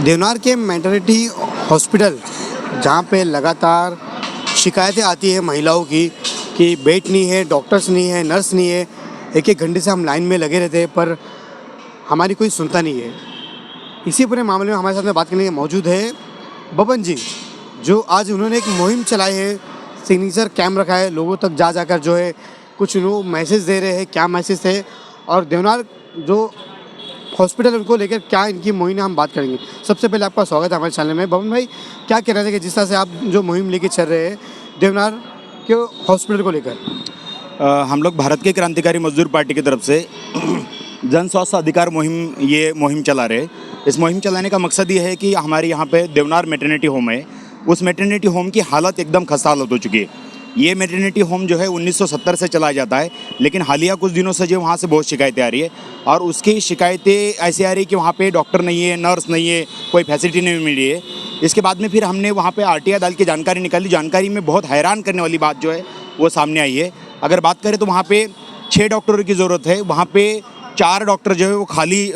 देवनार के maternity hospital जहाँ पे लगातार शिकायतें आती है महिलाओं की कि बेड नहीं है, डॉक्टर्स नहीं है, नर्स नहीं है, एक एक घंटे से हम लाइन में लगे रहते हैं पर हमारी कोई सुनता नहीं है। इसी पूरे मामले में हमारे साथ में बात करने के मौजूद है बबन जी, जो आज उन्होंने एक मुहिम चलाई है, सिग्नेचर कैंप रखा है, लोगों तक जा जाकर जो है कुछ लोग मैसेज दे रहे हैं। क्या मैसेज है और देवनार जो हॉस्पिटल उनको लेकर क्या इनकी मुहिम है, हम बात करेंगे। सबसे पहले आपका स्वागत है हमारे चैनल में। बबन भाई, क्या कहना चाहिए जिस तरह से आप जो मुहिम लेके चल रहे हैं देवनार के हॉस्पिटल को लेकर? हम लोग भारत के क्रांतिकारी मजदूर पार्टी की तरफ से जन स्वास्थ्य अधिकार मुहिम चला रहे। इस मुहिम चलाने का मकसद ये है कि हमारे यहाँ पे देवनार मैटरनिटी होम है, उस मैटरनिटी होम की हालत एकदम खस्ता हालत हो चुकी है। ये मैटरनिटी होम जो है 1970 से चलाया जाता है, लेकिन हालिया कुछ दिनों से जो वहाँ से बहुत शिकायतें आ रही है और उसकी शिकायतें ऐसी आ रही है कि वहाँ पे डॉक्टर नहीं है, नर्स नहीं है, कोई फैसिलिटी नहीं मिल रही है। इसके बाद में फिर हमने वहाँ पे आरटीआई डाल के जानकारी निकाली। जानकारी में बहुत हैरान करने वाली बात जो है वो सामने आई है। अगर बात करें तो वहाँ पे 6 डॉक्टरों की ज़रूरत है, वहाँ पे 4 डॉक्टर जो है वो खाली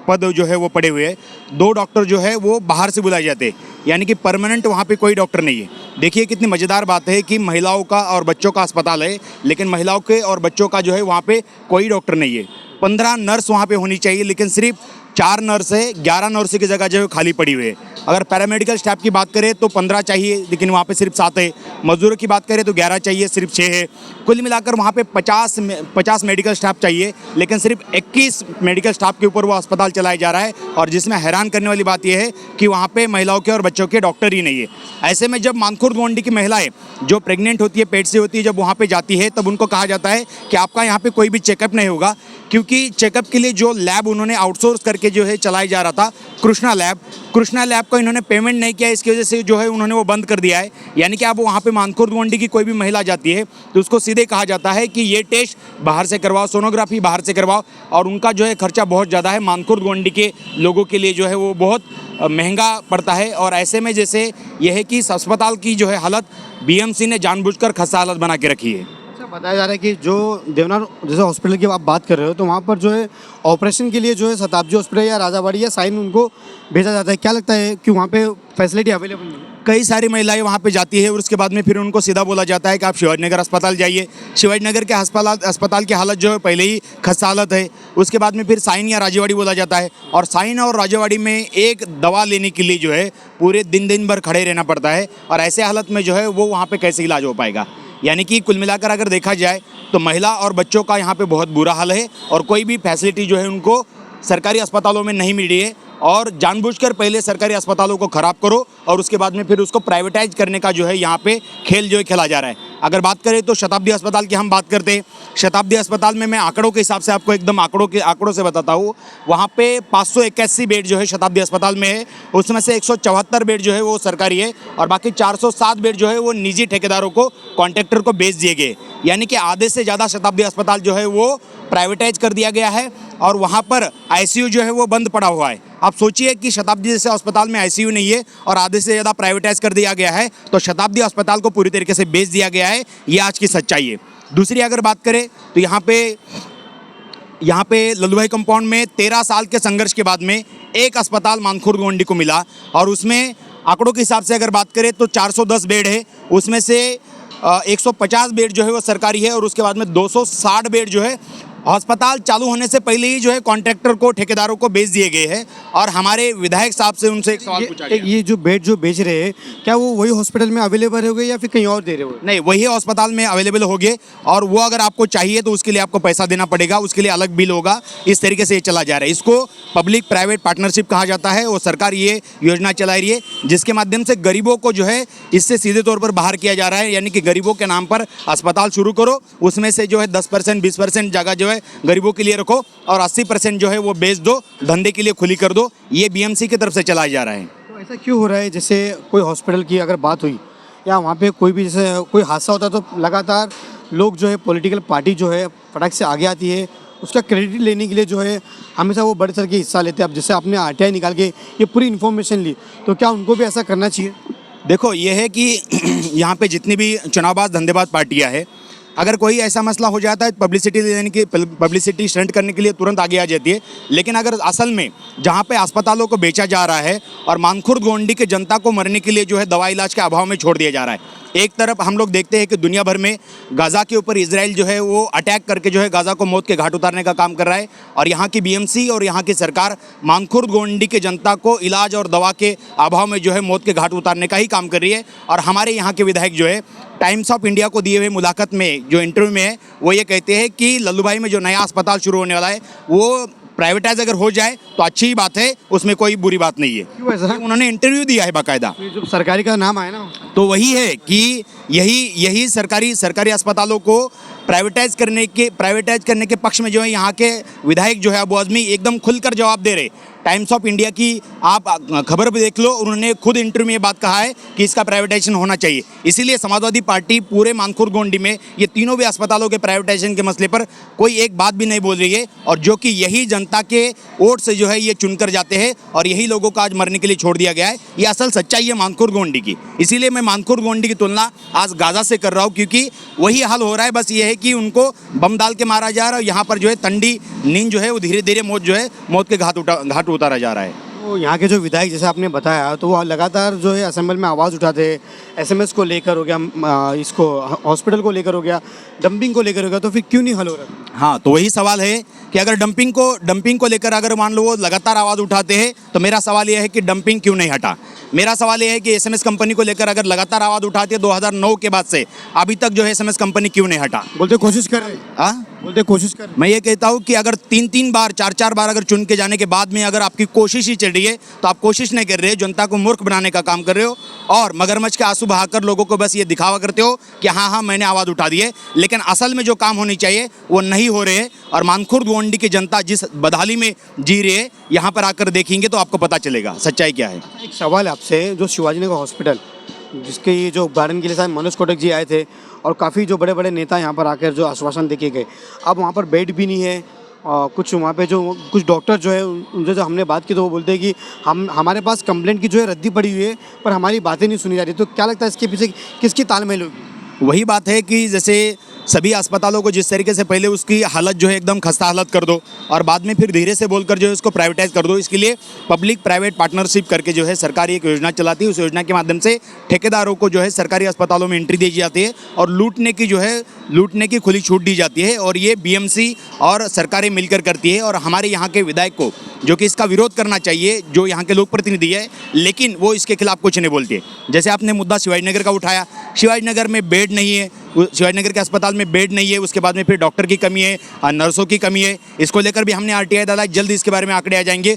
पद जो है वो पड़े हुए हैं। 2 डॉक्टर जो है वो बाहर से बुलाए जाते हैं, यानी कि परमानेंट वहाँ पे कोई डॉक्टर नहीं है। देखिए कितनी मज़ेदार बात है कि महिलाओं का और बच्चों का अस्पताल है, लेकिन महिलाओं के और बच्चों का जो है वहाँ पे कोई डॉक्टर नहीं है। 15 नर्स वहाँ पे होनी चाहिए, लेकिन सिर्फ 4 नर्स है, 11 नर्स की जगह जो है खाली पड़ी हुई है। अगर पैरामेडिकल स्टाफ की बात करें तो 15 चाहिए, लेकिन वहाँ पे सिर्फ 7 है। मजदूरों की बात करें तो 11 चाहिए, सिर्फ 6 है। कुल मिलाकर वहाँ पे 50 मेडिकल स्टाफ चाहिए, लेकिन सिर्फ 21 मेडिकल स्टाफ के ऊपर वो अस्पताल चलाया जा रहा है। और जिसमें हैरान करने वाली बात यह है कि वहाँ पे महिलाओं के और बच्चों के डॉक्टर ही नहीं है। ऐसे में जब मानखुर्द गोंडी की महिलाएं जो प्रेग्नेंट होती है, पेट से होती है, जब वहाँ पे जाती है तब उनको कहा जाता है कि आपका यहाँ पे कोई भी चेकअप नहीं होगा, क्योंकि चेकअप के लिए जो लैब उन्होंने आउटसोर्स करके जो है चलाया जा रहा था, कृष्णा लैब को इन्होंने पेमेंट नहीं किया, इसकी वजह से जो है उन्होंने वो बंद कर दिया है। यानी कि अब वहाँ पे मानखुर्द गोंडी की कोई भी महिला जाती है तो उसको सीधे कहा जाता है कि ये टेस्ट बाहर से करवाओ, सोनोग्राफी बाहर से करवाओ, और उनका जो है खर्चा बहुत ज़्यादा है। मानखुर्द गोंडी के लोगों के लिए जो है वो बहुत महंगा पड़ता है। और ऐसे में जैसे यह है कि इस अस्पताल की जो है हालत बीएमसी ने जानबूझकर खस्ता हालत बना के रखी है। बताया जा रहा है कि जो देवनार जैसे हॉस्पिटल की आप बात कर रहे हो तो वहाँ पर जो है ऑपरेशन के लिए जो है शताब्दी हॉस्पिटल या राजाबाड़ी या साइन उनको भेजा जाता है। क्या लगता है कि वहाँ पे फैसिलिटी अवेलेबल नहीं है? कई सारी महिलाएं वहाँ पे जाती है और उसके बाद में फिर उनको सीधा बोला जाता है कि आप शिवाजीनगर अस्पताल जाइए। शिवाजीनगर के अस्पताल की हालत जो है पहले ही खस्ता हालत है। उसके बाद में फिर साइन या राजेवाड़ी बोला जाता है, और साइन और राजेवाड़ी में एक दवा लेने के लिए जो है पूरे दिन भर खड़े रहना पड़ता है। और ऐसे हालत में जो है वो वहाँ पर कैसे इलाज हो पाएगा? यानी कि कुल मिलाकर अगर देखा जाए तो महिला और बच्चों का यहाँ पे बहुत बुरा हाल है, और कोई भी फैसिलिटी जो है उनको सरकारी अस्पतालों में नहीं मिल रही है। और जानबूझकर पहले सरकारी अस्पतालों को ख़राब करो और उसके बाद में फिर उसको प्राइवेटाइज करने का जो है यहाँ पे खेल जो है खेला जा रहा है। अगर बात करें तो शताब्दी अस्पताल की हम बात करते हैं। शताब्दी अस्पताल में मैं आंकड़ों के हिसाब से आपको एकदम आंकड़ों से बताता हूँ। वहाँ पे 581 बेड जो है शताब्दी अस्पताल में है, उसमें से 174 बेड जो है वो सरकारी है, और बाकी 407 बेड जो है वो निजी ठेकेदारों को, कॉन्ट्रैक्टर को बेच दिए गए। यानी कि आधे से ज़्यादा शताब्दी अस्पताल जो है वो प्राइवेटाइज कर दिया गया है, और वहाँ पर आईसीयू जो है वो बंद पड़ा हुआ है। आप सोचिए कि शताब्दी जैसे अस्पताल में आईसीयू नहीं है और आधे से ज़्यादा प्राइवेटाइज कर दिया गया है, तो शताब्दी अस्पताल को पूरी तरीके से बेच दिया गया है। ये आज की सच्चाई है। दूसरी अगर बात करें तो यहाँ पे लल्लूभाई कंपाउंड में 13 साल के संघर्ष के बाद में एक अस्पताल मानखुर्द गोंडी को मिला, और उसमें आंकड़ों के हिसाब से अगर बात करें तो 410 बेड है, उसमें से 150 बेड जो है वो सरकारी है, और उसके बाद में 260 बेड जो है अस्पताल चालू होने से पहले ही जो है कॉन्ट्रैक्टर को, ठेकेदारों को बेच दिए गए हैं। और हमारे विधायक साहब से उनसे एक सवाल पूछा गया, ये जो बेड जो बेच रहे हैं क्या वो वही हॉस्पिटल में अवेलेबल हो गए या फिर कहीं और दे रहे हो? नहीं, वही अस्पताल में अवेलेबल हो गए, और वो अगर आपको चाहिए तो उसके लिए आपको पैसा देना पड़ेगा, उसके लिए अलग बिल होगा। इस तरीके से ये चला जा रहा है। इसको पब्लिक प्राइवेट पार्टनरशिप कहा जाता है, और सरकार ये योजना चला रही है जिसके माध्यम से गरीबों को जो है इससे सीधे तौर पर बाहर किया जा रहा है। यानी कि गरीबों के नाम पर अस्पताल शुरू करो, उसमें से जो है 10% 20% जगह जो है गरीबों के लिए रखो, और 80% जो है वो बेच दो, धंधे के लिए खुली कर दो। ये बीएमसी की तरफ से चलाया जा रहा है। तो ऐसा क्यों हो रहा है? जैसे कोई हॉस्पिटल की अगर बात हुई या वहाँ पे कोई भी जैसे कोई हादसा होता है तो लगातार लोग जो है पॉलिटिकल पार्टी जो है फटाक से आगे आती है, उसका क्रेडिट लेने के लिए जो है हमेशा वो बढ़ चढ़ के हिस्सा लेते हैं। अब जैसे आपने आरटीआई निकाल के ये पूरी इन्फॉर्मेशन ली, तो क्या उनको भी ऐसा करना चाहिए? देखो, ये है कि यहाँ पे जितनी भी चुनावबाज धंधेबाज पार्टियाँ हैं अगर कोई ऐसा मसला हो जाता है पब्लिसिटी देने की पब्लिसिटी स्टंट करने के लिए तुरंत आगे आ जाती है। लेकिन अगर असल में जहाँ पे अस्पतालों को बेचा जा रहा है और मानखुर्द गोंडी के जनता को मरने के लिए जो है दवा इलाज के अभाव में छोड़ दिया जा रहा है। एक तरफ हम लोग देखते हैं कि दुनिया भर में गाज़ा के ऊपर इजराइल जो है वो अटैक करके जो है गाज़ा को मौत के घाट उतारने का काम कर रहा है, और यहाँ की बीएमसी और यहाँ की सरकार मानखुर्द गोंडी के जनता को इलाज और दवा के अभाव में जो है मौत के घाट उतारने का ही काम कर रही है। और हमारे यहाँ के विधायक जो है टाइम्स ऑफ इंडिया को दिए हुए मुलाकात में जो इंटरव्यू में है वो ये कहते हैं कि लल्लूभाई में जो नया अस्पताल शुरू होने वाला है वो प्राइवेटाइज अगर हो जाए तो अच्छी ही बात है, उसमें कोई बुरी बात नहीं है। क्यों ऐसा? उन्होंने इंटरव्यू दिया है बाकायदा। ये जो सरकारी का नाम आया ना, तो वही है कि यही सरकारी अस्पतालों को प्राइवेटाइज करने के पक्ष में जो है यहाँ के विधायक जो है अबू आज़मी एकदम खुलकर जवाब दे रहे। टाइम्स ऑफ इंडिया की आप खबर भी देख लो, उन्होंने खुद इंटरव्यू में ये बात कहा है कि इसका प्राइवेटाइजेशन होना चाहिए। इसीलिए समाजवादी पार्टी पूरे मानखुर्द गोंडी में ये तीनों भी अस्पतालों के प्राइवेटाइजेशन के मसले पर कोई एक बात भी नहीं बोल रही है, और जो कि यही जनता के वोट से जो है ये चुनकर जाते हैं और यही लोगों को आज मरने के लिए छोड़ दिया गया है। ये असल सच्चाई है मानखुर्द गोंडी की। इसीलिए मैं मानखुर्द गोंडी की तुलना आज गाज़ा से कर रहा हूँ, क्योंकि वही हाल हो रहा है। बस ये है कि उनको बम डाल के मारा जा रहा है और यहाँ पर जो है ठंडी नींद जो है वो धीरे धीरे मौत के घाट उतारा जा रहा है। तो यहाँ के जो विधायक जैसे आपने बताया तो वो लगातार जो है असेंबली में आवाज़ उठाते हैं, एसएमएस को लेकर हो गया, इसको हॉस्पिटल को लेकर हो गया, डंपिंग को लेकर हो गया, तो फिर क्यों नहीं हल हो रहा? हाँ, तो वही सवाल है कि अगर डंपिंग को लेकर अगर मान लो वो लगातार आवाज़ उठाते हैं तो मेरा सवाल यह है कि डंपिंग क्यों नहीं हटा। मेरा सवाल यह है कि एसएमएस कंपनी को लेकर अगर लगातार आवाज़ उठाती है 2009 के बाद से अभी तक जो है एसएमएस कंपनी क्यों नहीं हटा। बोलते कोशिश कर रहे, हाँ बोलते कोशिश कर। मैं ये कहता हूँ कि अगर 3-3 बार 4-4 बार अगर चुन के जाने के बाद में अगर आपकी कोशिश ही चल रही है तो आप कोशिश नहीं कर रहे, जनता को मूर्ख बनाने का काम कर रहे हो और मगरमच्छ के आंसू बहाकर लोगों को बस ये दिखावा करते हो कि हाँ मैंने आवाज़ उठा दी है, लेकिन असल में जो काम होनी चाहिए वो नहीं हो रहे हैं। और मानखुर्द गोंडी की जनता जिस बदहाली में जी रही है, यहाँ पर आकर देखेंगे तो आपको पता चलेगा सच्चाई क्या है। एक सवाल है आपसे, जो शिवाजी नगर हॉस्पिटल जिसके ये जो उद्घाटन के लिए शायद मनोज कोटक जी आए थे और काफ़ी जो बड़े बड़े नेता यहाँ पर आकर जो आश्वासन देके गए, अब वहाँ पर बेड भी नहीं है। कुछ वहाँ पे जो कुछ डॉक्टर जो है उनसे जो हमने बात की तो वो बोलते हैं कि हमारे पास कंप्लेंट की जो है रद्दी पड़ी हुई है पर हमारी बातें नहीं सुनी जा रही। तो क्या लगता है इसके पीछे किसकी तालमेल होगी? वही बात है कि जैसे सभी अस्पतालों को जिस तरीके से पहले उसकी हालत जो है एकदम खस्ता हालत कर दो और बाद में फिर धीरे से बोलकर जो है उसको प्राइवेटाइज कर दो, इसके लिए पब्लिक प्राइवेट पार्टनरशिप करके जो है सरकार एक योजना चलाती है। उस योजना के माध्यम से ठेकेदारों को जो है सरकारी अस्पतालों में एंट्री दी जाती है और लूटने की खुली छूट दी जाती है, और ये बीएमसी और सरकारें मिलकर करती है। और हमारे यहाँ के विधायक को जो कि इसका विरोध करना चाहिए, जो यहाँ के लोक प्रतिनिधि है, लेकिन वो इसके खिलाफ कुछ नहीं बोलती है। जैसे आपने मुद्दा शिवाजी नगर का उठाया, शिवाजी नगर में बेड नहीं है, शिवाजी नगर के अस्पताल में बेड नहीं है, उसके बाद में फिर डॉक्टर की कमी है, नर्सों की कमी है। इसको लेकर भी हमने आरटीआई डाला, जल्द इसके बारे में आंकड़े आ जाएंगे।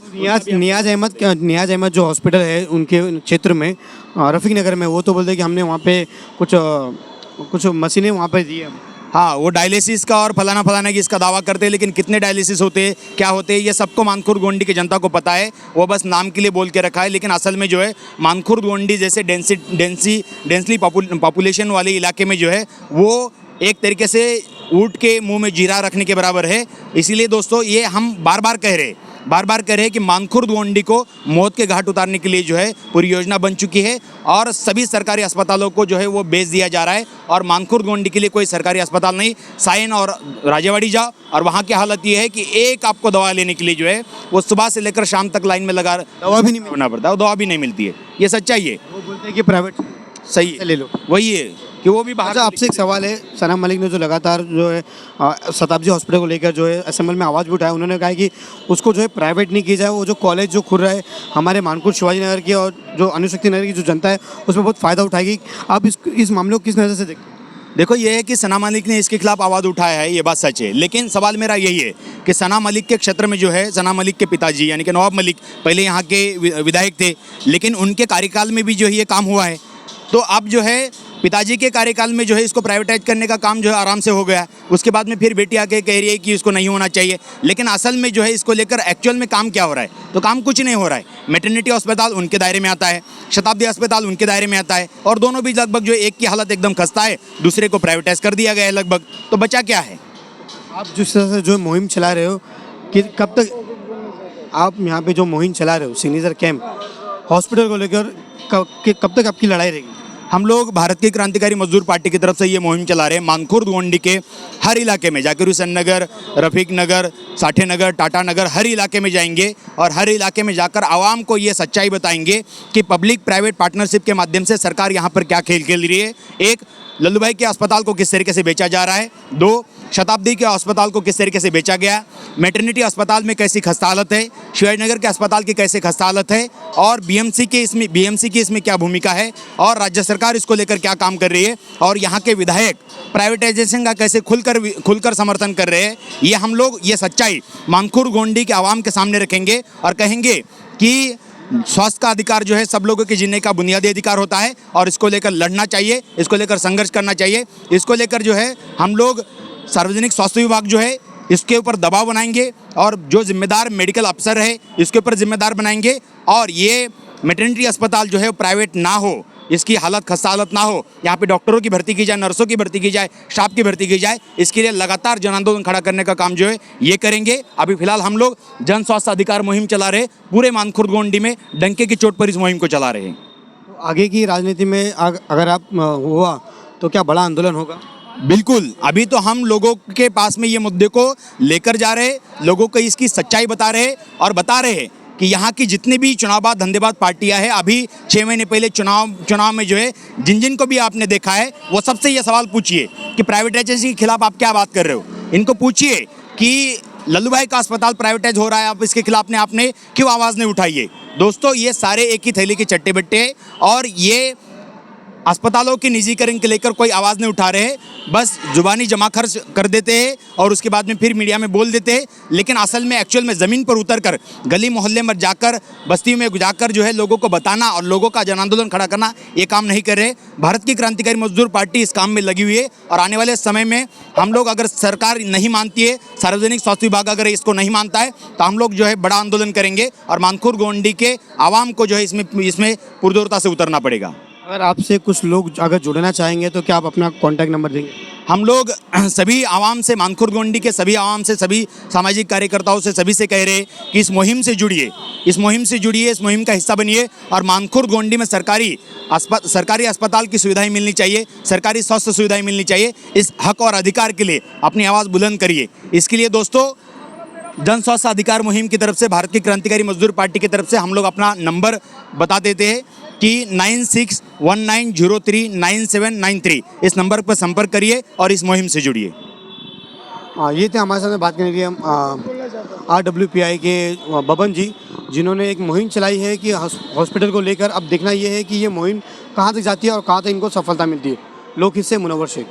नियाज अहमद जो हॉस्पिटल है उनके क्षेत्र में रफ़ीक नगर में, वो तो बोलते हैं कि हमने वहाँ पे कुछ मशीनें वहाँ पे दी है। हाँ, वो डायलिसिस का और फलाना की इसका दावा करते हैं, लेकिन कितने डायलिसिस होते हैं, क्या होते हैं, ये सबको मानखुर्द गोंडी की जनता को पता है। वो बस नाम के लिए बोल के रखा है, लेकिन असल में जो है मानखुर्द गोंडी जैसे डेंसली पॉपुलेशन वाले इलाके में जो है वो एक तरीके से ऊँट के मुंह में जीरा रखने के बराबर है। इसीलिए दोस्तों ये हम बार बार कह रहे हैं कि मानखुर्द गोंडी को मौत के घाट उतारने के लिए जो है पूरी योजना बन चुकी है और सभी सरकारी अस्पतालों को जो है वो बेच दिया जा रहा है। और मानखुर्द गोंडी के लिए कोई सरकारी अस्पताल नहीं, साइन और राजेवाड़ी जाओ और वहाँ की हालत ये है कि एक आपको दवा लेने के लिए जो है वो सुबह से लेकर शाम तक लाइन में लगा दवा भी नहीं होना पड़ता है, दवा भी नहीं मिलती है। ये सच्चाई है। वो बोलते हैं कि प्राइवेट सही ले लो, वही है कि वो भी बाहर। अच्छा, आपसे एक सवाल है, सना मलिक ने जो लगातार जो है शताब्दी हॉस्पिटल को लेकर जो है असेंबली में आवाज़ भी उठाया, उन्होंने कहा कि उसको जो है प्राइवेट नहीं किया जाए। वो जो कॉलेज जो खुल रहा है हमारे मानखुर्द शिवाजी नगर की और जो अनुशक्ति नगर की जो जनता है उसमें बहुत फ़ायदा उठाएगी। आप इस मामले को किस नज़र से देखते हैं? देखो, ये है कि सना मलिक ने इसके खिलाफ आवाज़ उठाया है, ये बात सच है, लेकिन सवाल मेरा यही है कि सना मलिक के क्षेत्र में जो है सना मलिक के पिताजी यानी कि नवाब मलिक पहले यहाँ के विधायक थे, लेकिन उनके कार्यकाल में भी जो है ये काम हुआ है। तो अब जो है पिताजी के कार्यकाल में जो है इसको प्राइवेटाइज करने का काम जो है आराम से हो गया। उसके बाद में फिर बेटी आके कह रही है कि इसको नहीं होना चाहिए, लेकिन असल में जो है इसको लेकर एक्चुअल में काम क्या हो रहा है? तो काम कुछ नहीं हो रहा है। मैटरनिटी अस्पताल उनके दायरे में आता है, शताब्दी अस्पताल उनके दायरे में आता है, और दोनों भी लगभग जो एक की हालत एकदम खस्ता है, दूसरे को प्राइवेटाइज कर दिया गया है लगभग। तो बचा क्या है? आप जिस तरह से जो मुहिम चला रहे हो कि कब तक आप यहाँ पे जो मुहिम चला रहे हो सिग्नेचर कैंप हॉस्पिटल को लेकर कब तक आपकी लड़ाई रहेगी? हम लोग भारत की क्रांतिकारी मजदूर पार्टी की तरफ से ये मुहिम चला रहे हैं। मानखुर्द गोंडी के हर इलाके में, जाकिर हुसैन नगर, रफ़ीक नगर, साठे नगर, टाटा नगर, हर इलाके में जाएंगे और हर इलाके में जाकर आवाम को ये सच्चाई बताएंगे कि पब्लिक प्राइवेट पार्टनरशिप के माध्यम से सरकार यहाँ पर क्या खेल खेल रही है। एक, लल्लू भाई के अस्पताल को किस तरीके से बेचा जा रहा है। दो, शताब्दी के अस्पताल को किस तरीके से बेचा गया। मैटरनिटी अस्पताल में कैसी खस्ता हालत है, शिवाजीनगर के अस्पताल की कैसे खस्ता हालत है, और बीएमसी की इसमें क्या भूमिका है, और राज्य सरकार इसको लेकर क्या काम कर रही है, और यहाँ के विधायक प्राइवेटाइजेशन का कैसे खुलकर समर्थन कर रहे हैं। ये हम लोग ये सच्चाई मानखुर्द गोंडी के आवाम के सामने रखेंगे और कहेंगे कि स्वास्थ्य का अधिकार जो है सब लोगों के जीने का बुनियादी अधिकार होता है और इसको लेकर लड़ना चाहिए, इसको लेकर संघर्ष करना चाहिए। इसको लेकर जो है हम लोग सार्वजनिक स्वास्थ्य विभाग जो है इसके ऊपर दबाव बनाएंगे और जो जिम्मेदार मेडिकल अफसर है इसके ऊपर जिम्मेदार बनाएंगे, और ये मैटरनिटी अस्पताल जो है प्राइवेट ना हो, इसकी हालत खस्ता हालत ना हो, यहाँ पे डॉक्टरों की भर्ती की जाए, नर्सों की भर्ती की जाए, स्टाफ की भर्ती की जाए। इसके लिए लगातार जन आंदोलन खड़ा करने का काम जो है ये करेंगे। अभी फिलहाल हम लोग जन स्वास्थ्य अधिकार मुहिम चला रहे, पूरे मानखुर्द गोंडी में डंके की चोट पर इस मुहिम को चला रहे हैं। तो आगे की राजनीति में अगर आप हुआ तो क्या बड़ा आंदोलन होगा? बिल्कुल, अभी तो हम लोगों के पास में ये मुद्दे को लेकर जा रहे, लोगों को इसकी सच्चाई बता रहे और बता रहे हैं कि यहाँ की जितनी भी चुनावबाज धंधेबाज पार्टियां हैं, अभी 6 महीने पहले चुनाव में जो है जिन को भी आपने देखा है वो सबसे ये सवाल पूछिए कि प्राइवेटाइजेशन के खिलाफ आप क्या बात कर रहे हो। इनको पूछिए कि लल्लू भाई का अस्पताल प्राइवेटाइज हो रहा है, आप इसके खिलाफ आपने क्यों आवाज़ नहीं उठाई है। दोस्तों, ये सारे एक ही थैली के चट्टे बट्टे हैं और ये अस्पतालों के निजीकरण के लेकर कोई आवाज़ नहीं उठा रहे, बस जुबानी जमा खर्च कर देते हैं और उसके बाद में फिर मीडिया में बोल देते हैं, लेकिन असल में एक्चुअल में ज़मीन पर उतरकर गली मोहल्ले में जाकर बस्तियों में जाकर जो है लोगों को बताना और लोगों का जन आंदोलन खड़ा करना, ये काम नहीं कर रहे। भारत की क्रांतिकारी मजदूर पार्टी इस काम में लगी हुई है और आने वाले समय में हम लोग, अगर सरकार नहीं मानती है, सार्वजनिक स्वास्थ्य विभाग अगर इसको नहीं मानता है, तो हम लोग जो है बड़ा आंदोलन करेंगे और मानखुर्द गोंडी के आवाम को जो है इसमें पुरजोरता से उतरना पड़ेगा। अगर आपसे कुछ लोग अगर जुड़ना चाहेंगे तो क्या आप अपना कॉन्टैक्ट नंबर देंगे? हम लोग सभी आवाम से, मानखुर्द गोंडी के सभी आवाम से, सभी सामाजिक कार्यकर्ताओं से, सभी से कह रहे हैं कि इस मुहिम से जुड़िए, इस मुहिम का हिस्सा बनिए और मानखुर्द गोंडी में सरकारी अस्पताल की सुविधाएं मिलनी चाहिए, सरकारी स्वास्थ्य सुविधाएं मिलनी चाहिए। इस हक और अधिकार के लिए अपनी आवाज़ बुलंद करिए। इसके लिए दोस्तों, जन स्वास्थ्य अधिकार मुहिम की तरफ से, भारत की क्रांतिकारी मजदूर पार्टी की तरफ से हम लोग अपना नंबर बता देते हैं कि 9619039793, इस नंबर पर संपर्क करिए और इस मुहिम से जुड़िए। ये थे हमारे साथ बात करने के लिए RWPI के बबन जी, जिन्होंने एक मुहिम चलाई है कि हॉस्पिटल को लेकर। अब देखना ये है कि ये मुहिम कहाँ तक जाती है और कहाँ तक इनको सफलता मिलती है। लोक हित से मुनव्वर शेख।